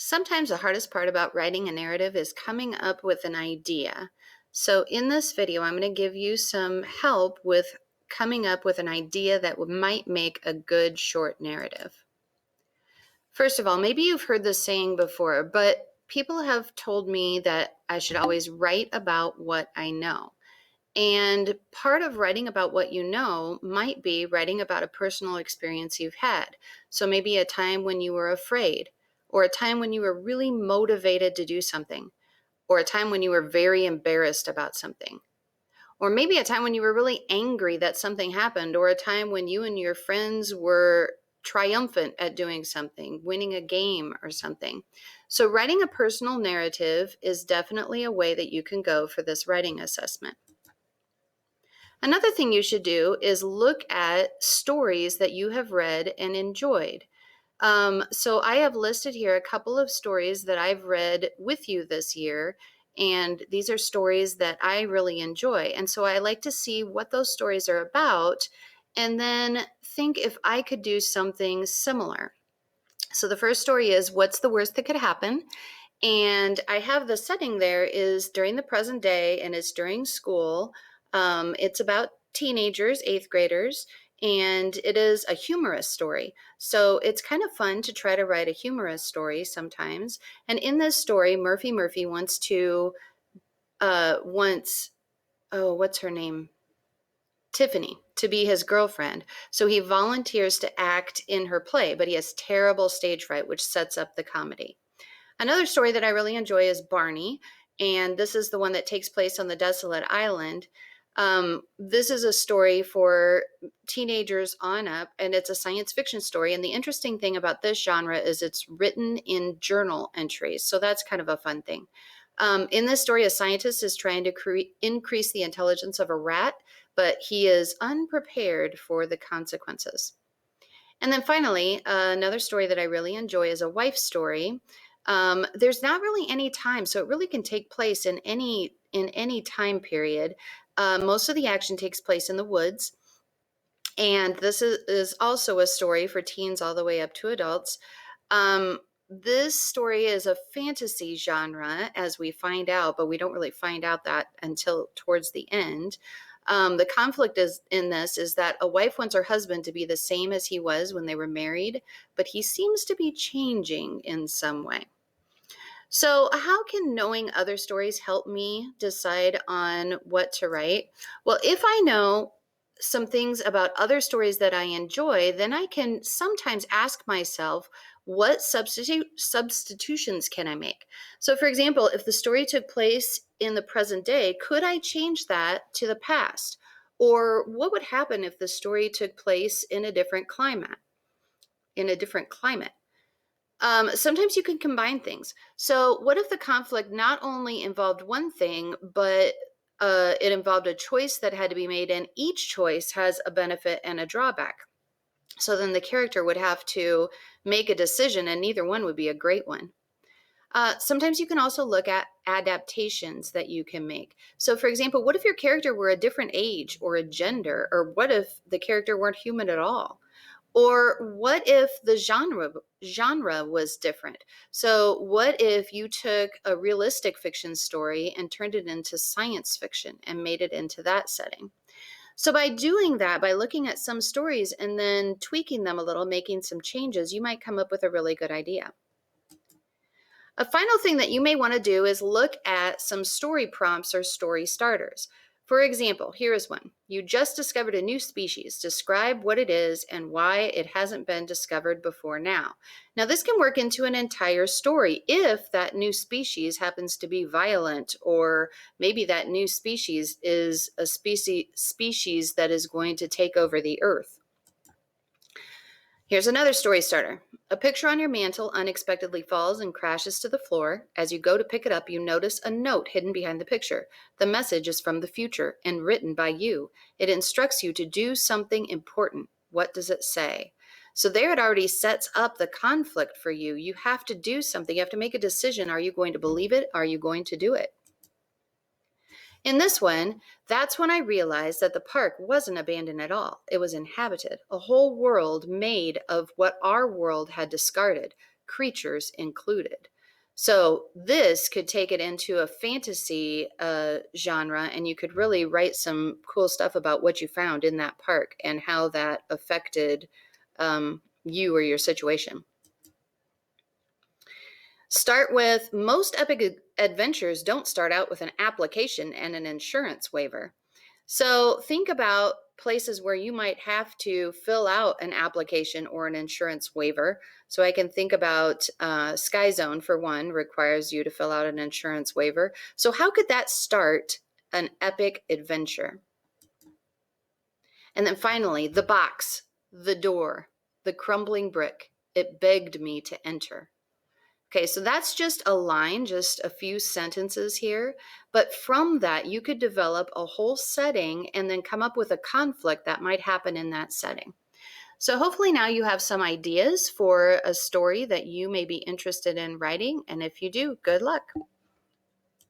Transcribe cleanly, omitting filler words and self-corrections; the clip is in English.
Sometimes the hardest part about writing a narrative is coming up with an idea. So, in this video, I'm going to give you some help with coming up with an idea that might make a good short narrative. First of all, maybe you've heard this saying before, but people have told me that I should always write about what I know. And part of writing about what you know might be writing about a personal experience you've had. So maybe a time when you were afraid, or a time when you were really motivated to do something, or a time when you were very embarrassed about something, or maybe a time when you were really angry that something happened, or a time when you and your friends were triumphant at doing something, winning a game or something. So writing a personal narrative is definitely a way that you can go for this writing assessment. Another thing you should do is look at stories that you have read and enjoyed. So I have listed here a couple of stories that I've read with you this year, and these are stories that I really enjoy. And so I like to see what those stories are about and then think if I could do something similar. So the first story is, what's the worst that could happen? And I have the setting there is during the present day, and it's during school. It's about teenagers, eighth graders, and it is a humorous story. So it's kind of fun to try to write a humorous story sometimes. And in this story, Murphy wants to, what's her name? Tiffany, to be his girlfriend. So he volunteers to act in her play, but he has terrible stage fright, which sets up the comedy. Another story that I really enjoy is Barney, and this is the one that takes place on the desolate island. This is a story for teenagers on up, and it's a science fiction story. And the interesting thing about this genre is it's written in journal entries, so that's kind of a fun thing. In this story, a scientist is trying to increase the intelligence of a rat, but he is unprepared for the consequences. And then finally, another story that I really enjoy is a wife story. There's not really any time, so it really can take place in any time period. Most of the action takes place in the woods, and this is also a story for teens all the way up to adults. This story is a fantasy genre, as we find out, but we don't really find out that until towards the end. The conflict in this is that a wife wants her husband to be the same as he was when they were married, but he seems to be changing in some way. So, how can knowing other stories help me decide on what to write? Well, if I know some things about other stories that I enjoy, then I can sometimes ask myself, what substitutions can I make? So, for example, if the story took place in the present day, could I change that to the past? Or what would happen if the story took place in a different climate? In a different climate? Sometimes you can combine things. So, what if the conflict not only involved one thing, but it involved a choice that had to be made, and each choice has a benefit and a drawback? So then the character would have to make a decision, and neither one would be a great one. Sometimes you can also look at adaptations that you can make. So, for example, what if your character were a different age or a gender, or what if the character weren't human at all? Or what if the genre was different? So what if you took a realistic fiction story and turned it into science fiction and made it into that setting? So by doing that, by looking at some stories and then tweaking them a little, making some changes, you might come up with a really good idea. A final thing that you may want to do is look at some story prompts or story starters. For example, here is one. You just discovered a new species. Describe what it is and why it hasn't been discovered before now. Now, this can work into an entire story if that new species happens to be violent, or maybe that new species is a species that is going to take over the earth. Here's another story starter. A picture on your mantle unexpectedly falls and crashes to the floor. As you go to pick it up, you notice a note hidden behind the picture. The message is from the future and written by you. It instructs you to do something important. What does it say? So there it already sets up the conflict for you. You have to do something. You have to make a decision. Are you going to believe it? Are you going to do it? In this one, that's when I realized that the park wasn't abandoned at all. It was inhabited, a whole world made of what our world had discarded, creatures included. So this could take it into a fantasy genre, and you could really write some cool stuff about what you found in that park and how that affected you or your situation. Start with most epic adventures don't start out with an application and an insurance waiver. So think about places where you might have to fill out an application or an insurance waiver. So I can think about Sky Zone, for one, requires you to fill out an insurance waiver. So how could that start an epic adventure? And then finally, the box, the door, the crumbling brick. It begged me to enter. Okay, so that's just a line, just a few sentences here. But from that, you could develop a whole setting and then come up with a conflict that might happen in that setting. So hopefully now you have some ideas for a story that you may be interested in writing. And if you do, good luck.